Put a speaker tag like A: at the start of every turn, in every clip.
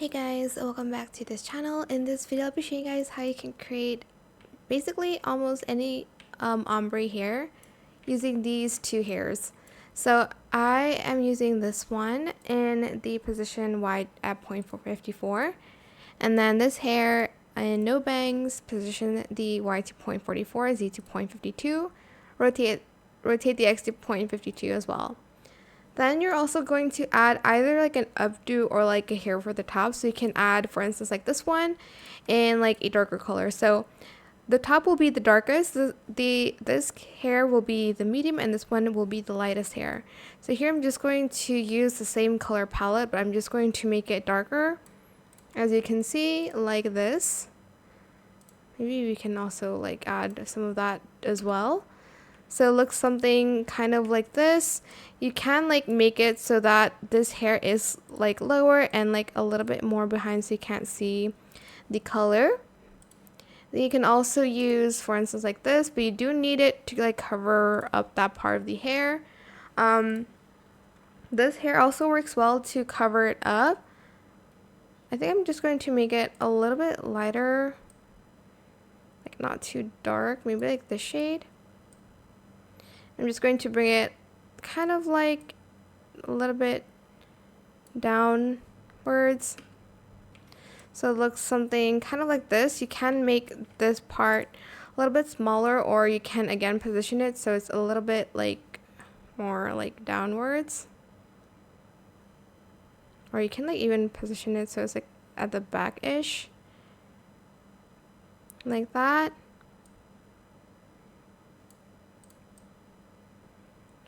A: Hey guys, welcome back to this channel. In this video I'll be showing you guys how you can create basically almost any ombre hair using these two hairs. So I am using this one in the position wide at 0.454, and then this hair in no bangs, position the Y to 0.44, Z to 0.52, rotate the X to 0.52 as well. Then you're also going to add either like an updo or like a hair for the top. So you can add, for instance, like this one in like a darker color. So the top will be the darkest, this hair will be the medium, and this one will be the lightest hair. So here I'm just going to use the same color palette, but I'm just going to make it darker, as you can see, like this. Maybe we can also like add some of that as well. So it looks something kind of like this. You can like make it so that this hair is like lower and like a little bit more behind so you can't see the color. Then you can also use, for instance, like this, but you do need it to like cover up that part of the hair. This hair also works well to cover it up. I think I'm just going to make it a little bit lighter, like not too dark, maybe like this shade. I'm just going to bring it kind of like a little bit downwards. So it looks something kind of like this. You can make this part a little bit smaller, or you can again position it so it's a little bit like more like downwards. Or you can like even position it so it's like at the back-ish. Like that.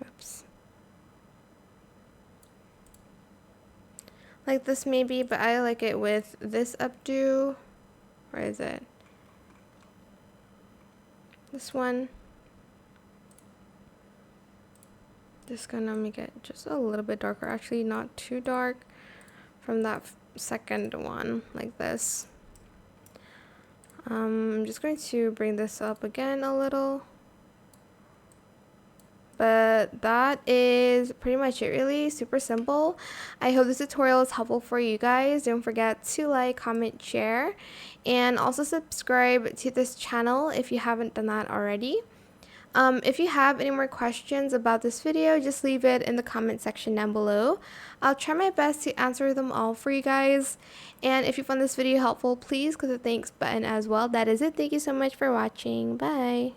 A: Oops. Like this maybe, but I like it with this updo. Where is it? This one. Just gonna make it just a little bit darker, actually not too dark from that second one, like this. I'm just going to bring this up again a little. But that is pretty much it, really super simple. I hope this tutorial is helpful for you guys. Don't forget to like, comment, share, and also subscribe to this channel if you haven't done that already. If you have any more questions about this video, just leave it in the comment section down below. I'll try my best to answer them all for you guys. And if you found this video helpful, please click the thanks button as well. That is it. Thank you so much for watching. Bye.